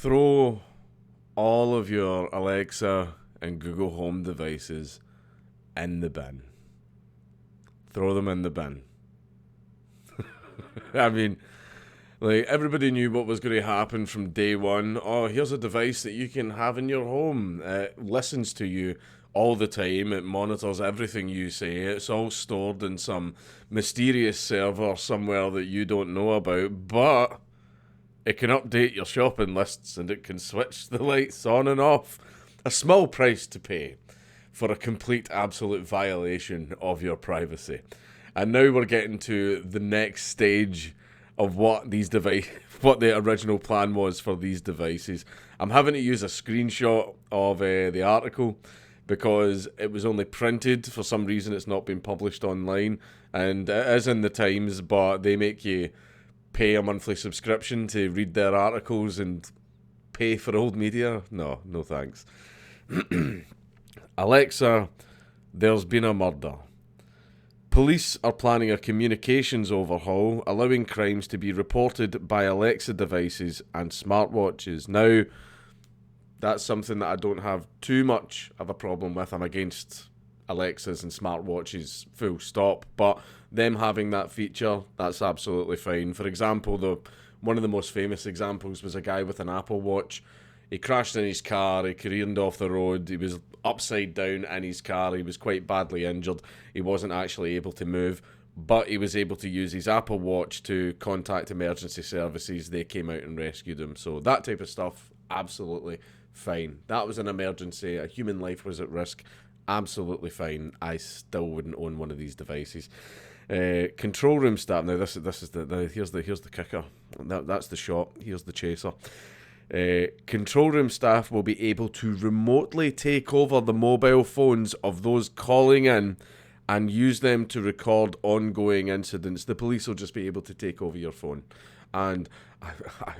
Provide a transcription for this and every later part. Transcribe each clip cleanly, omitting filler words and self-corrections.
Throw all of your Alexa and Google Home devices in the bin. Throw them in the bin. I mean, like, everybody knew what was going to happen from day one. Oh, here's a device that you can have in your home. It listens to you all the time. It monitors everything you say. It's all stored in some mysterious server somewhere that you don't know about. But it can update your shopping lists and it can switch the lights on and off. A small price to pay for a complete, absolute violation of your privacy. And now we're getting to the next stage of what what the original plan was for these devices. I'm having to use a screenshot of the article because it was only printed. For some reason, it's not been published online, and it is in the Times, but they make you pay a monthly subscription to read their articles and pay for old media. No thanks. Alexa, there's been a murder. Police are planning a communications overhaul, allowing crimes to be reported by Alexa devices and smartwatches. Now, that's something that I don't have too much of a problem with. I'm against Alexas and smartwatches, full stop. But them having that feature, that's absolutely fine. For example, one of the most famous examples was a guy with an Apple Watch. He crashed in his car, he careened off the road, he was upside down in his car, he was quite badly injured, he wasn't actually able to move, but he was able to use his Apple Watch to contact emergency services. They came out and rescued him. So that type of stuff, absolutely fine. That was an emergency, a human life was at risk, absolutely fine. I still wouldn't own one of these devices. Control room staff. Now this is here's the kicker. That's the shot. Here's the chaser. Control room staff will be able to remotely take over the mobile phones of those calling in and use them to record ongoing incidents. The police will just be able to take over your phone. And I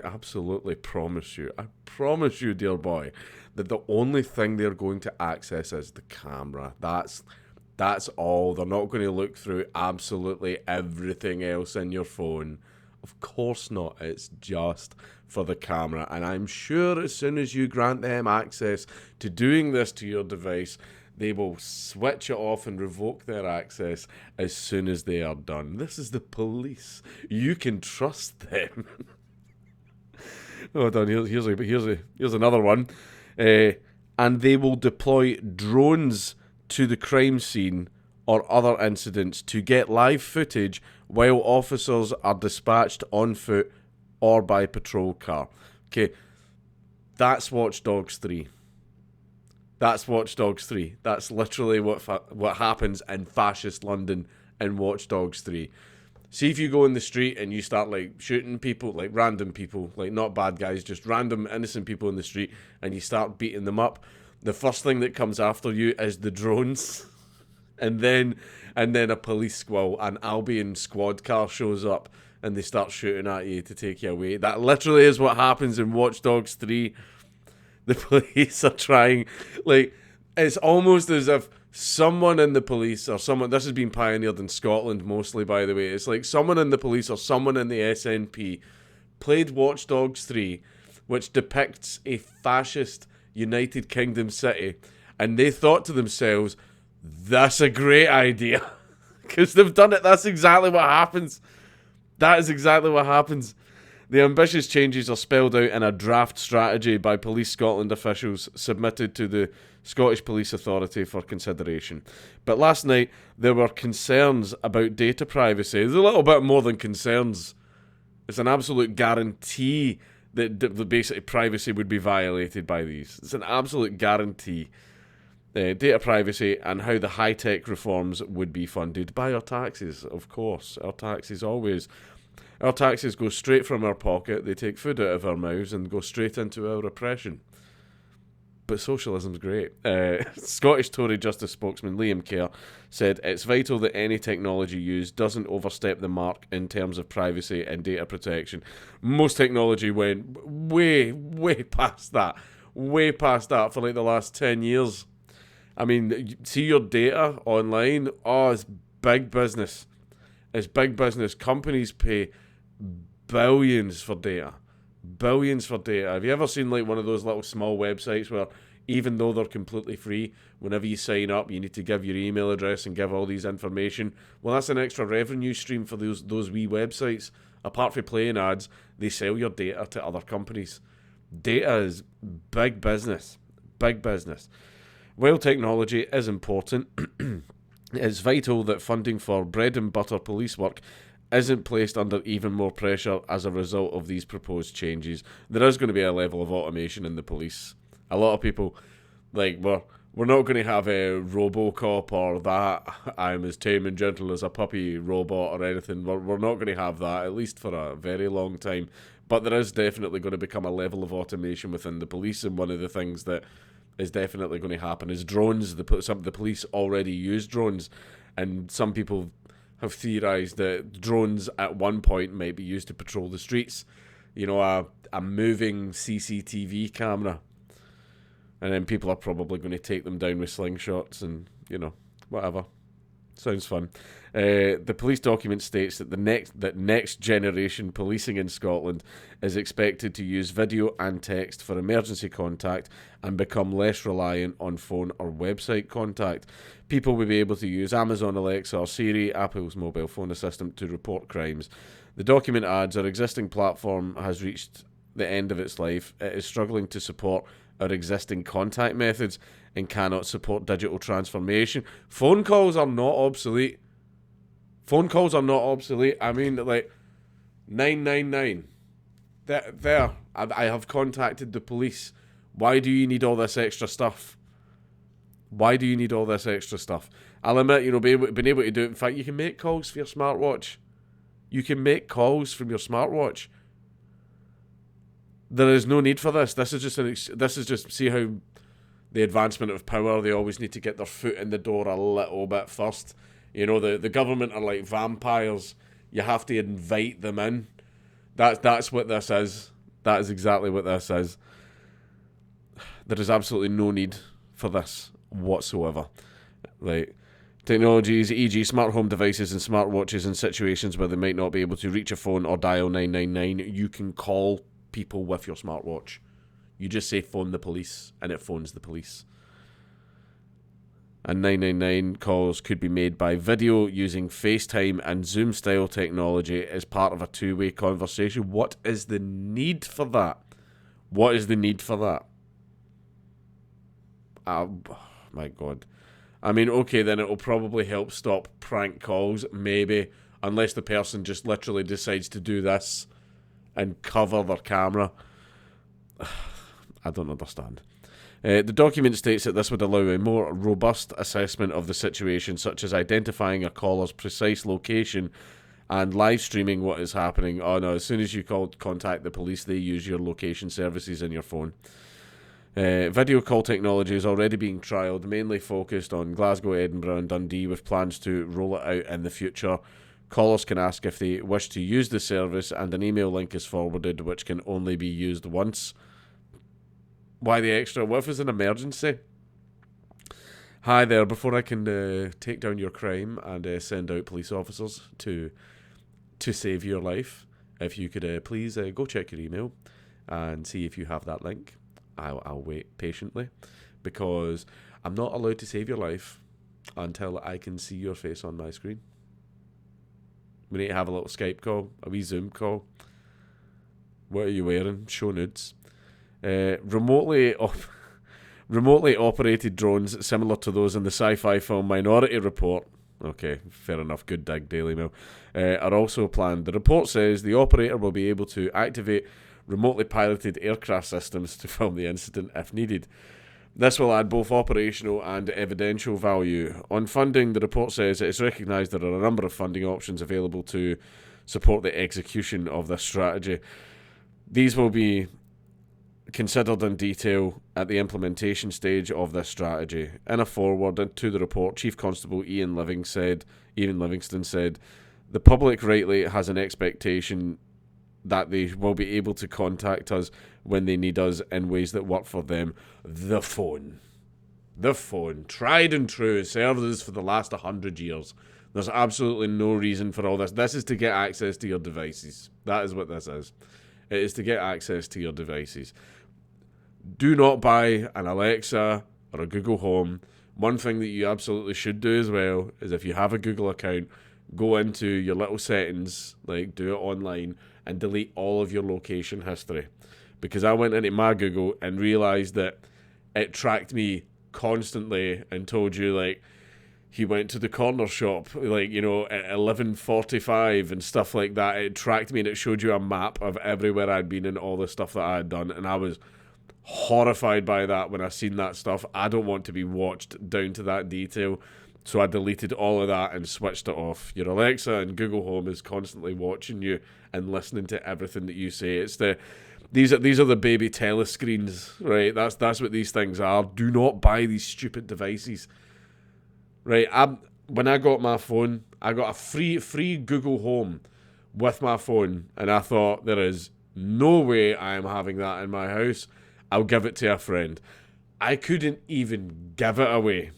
absolutely promise you, dear boy, that the only thing they're going to access is the camera. That's all. They're not going to look through absolutely everything else in your phone. Of course not. It's just for the camera. And I'm sure as soon as you grant them access to doing this to your device, they will switch it off and revoke their access as soon as they are done. This is the police. You can trust them. Hold on, here's another one. And they will deploy drones to the crime scene or other incidents to get live footage while officers are dispatched on foot or by patrol car. Okay, that's Watch Dogs 3. That's Watch Dogs 3. That's literally what happens in fascist London in Watch Dogs 3. See, if you go in the street and you start like shooting people, like random people, like not bad guys, just random innocent people in the street, and you start beating them up, the first thing that comes after you is the drones. And then a police squad, an Albion squad car shows up and they start shooting at you to take you away. That literally is what happens in Watch Dogs 3. The police are trying, like, it's almost as if someone in the police or someone, this has been pioneered in Scotland mostly, by the way, it's like someone in the police or someone in the SNP played Watch Dogs 3, which depicts a fascist United Kingdom city, and they thought to themselves, that's a great idea. Because they've done it. That's exactly what happens. That is exactly what happens. The ambitious changes are spelled out in a draft strategy by Police Scotland officials submitted to the Scottish Police Authority for consideration. But last night, there were concerns about data privacy. There's a little bit more than concerns. It's an absolute guarantee that basically privacy would be violated by these. It's an absolute guarantee. Data privacy and how the high-tech reforms would be funded by our taxes, of course. Our taxes go straight from our pocket, they take food out of our mouths and go straight into our oppression. But socialism's great. Scottish Tory Justice spokesman Liam Kerr said it's vital that any technology used doesn't overstep the mark in terms of privacy and data protection. Most technology went way past that. Way past that for like the last 10 years. I mean, see your data online? Oh, it's big business. It's big business. Companies pay billions for data. Billions for data. Have you ever seen like one of those little small websites where even though they're completely free, whenever you sign up, you need to give your email address and give all these information? Well, that's an extra revenue stream for those wee websites. Apart from playing ads, they sell your data to other companies. Data is big business. Big business. While technology is important, it's vital that funding for bread and butter police work isn't placed under even more pressure as a result of these proposed changes. There is going to be a level of automation in the police. A lot of people, like, we're not going to have a Robocop or that I'm as tame and gentle as a puppy robot or anything. We're not going to have that, at least for a very long time. But there is definitely going to become a level of automation within the police, and one of the things that is definitely going to happen is drones. The police already use drones, and some people have theorised that drones at one point might be used to patrol the streets. You know, a moving CCTV camera. And then people are probably going to take them down with slingshots and, you know, whatever. Sounds fun. The police document states that next generation policing in Scotland is expected to use video and text for emergency contact and become less reliant on phone or website contact. People will be able to use Amazon Alexa or Siri, Apple's mobile phone assistant, to report crimes. The document adds, our existing platform has reached the end of its life. It is struggling to support our existing contact methods and cannot support digital transformation. Phone calls are not obsolete. Phone calls are not obsolete. I mean, like, 999. There. I have contacted the police. Why do you need all this extra stuff? Why do you need all this extra stuff? I'll admit, you know, being able to do it. In fact, you can make calls for your smartwatch. You can make calls from your smartwatch. There is no need for this. This is just see how the advancement of power, they always need to get their foot in the door a little bit first. You know, the government are like vampires. You have to invite them in. That's what this is. That is exactly what this is. There is absolutely no need for this whatsoever. Like, technologies, e.g. smart home devices and smartwatches, in situations where they might not be able to reach a phone or dial 999, you can call people with your smartwatch. You just say phone the police and it phones the police. And 999 calls could be made by video using FaceTime and Zoom style technology as part of a two-way conversation. What is the need for that? What is the need for that? Oh my God. I mean, okay, then it'll probably help stop prank calls, maybe, unless the person just literally decides to do this and cover their camera. I don't understand. The document states that this would allow a more robust assessment of the situation, such as identifying a caller's precise location and live streaming what is happening. Oh no, as soon as you contact the police, they use your location services in your phone. Video call technology is already being trialled, mainly focused on Glasgow, Edinburgh and Dundee, with plans to roll it out in the future. Callers can ask if they wish to use the service, and an email link is forwarded, which can only be used once. Why the extra? What if it's an emergency? Hi there, before I can take down your crime and send out police officers to save your life, if you could please go check your email and see if you have that link. I'll wait patiently, because I'm not allowed to save your life until I can see your face on my screen. We need to have a little Skype call, a wee Zoom call. What are you wearing? Show nudes. Remotely operated drones, similar to those in the sci-fi film Minority Report. Okay, fair enough. Good dig, Daily Mail. Are also planned. The report says the operator will be able to activate remotely piloted aircraft systems to film the incident if needed. This will add both operational and evidential value. On funding, the report says it is recognised there are a number of funding options available to support the execution of this strategy. These will be considered in detail at the implementation stage of this strategy. In a foreword to the report, Chief Constable Ian Livingston said, the public rightly has an expectation that they will be able to contact us when they need us in ways that work for them. The phone, tried and true, served us for the last 100 years. There's absolutely no reason for all this. This is to get access to your devices. That is what this is. It is to get access to your devices. Do not buy an Alexa or a Google Home. One thing that you absolutely should do as well is if you have a Google account, go into your little settings, like do it online, and delete all of your location history. Because I went into my Google and realised that it tracked me constantly and told you, like, he went to the corner shop, like, you know, at 11:45 and stuff like that. It tracked me and it showed you a map of everywhere I'd been and all the stuff that I had done. And I was horrified by that when I seen that stuff. I don't want to be watched down to that detail. So I deleted all of that and switched it off. Your Alexa and Google Home is constantly watching you and listening to everything that you say. These are the baby telescreens, right? That's what these things are. Do not buy these stupid devices. Right, when I got my phone, I got a free Google Home with my phone, and I thought, there is no way I am having that in my house. I'll give it to a friend. I couldn't even give it away.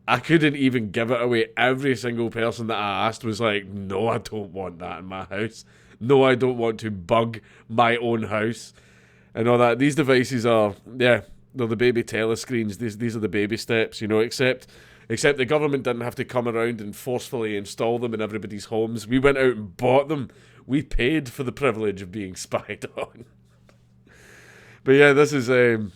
Every single person that I asked was like, no, I don't want that in my house. No, I don't want to bug my own house. And all that. These devices are, they're the baby telescreens. These are the baby steps, you know, except the government didn't have to come around and forcefully install them in everybody's homes. We went out and bought them. We paid for the privilege of being spied on. But yeah, this is you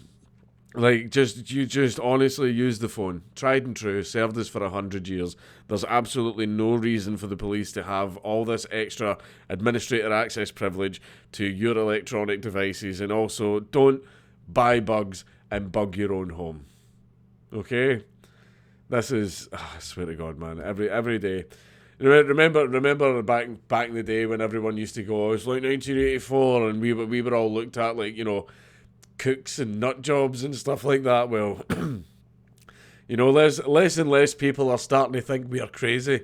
just honestly use the phone. Tried and true, served us for 100 years. There's absolutely no reason for the police to have all this extra administrator access privilege to your electronic devices. And also, don't buy bugs and bug your own home. Okay? This is, I swear to God, man, every day. Remember back in the day when everyone used to go, it's like 1984, and we were all looked at like, you know, cooks and nut jobs and stuff like that. Well, you know, less and less people are starting to think we are crazy.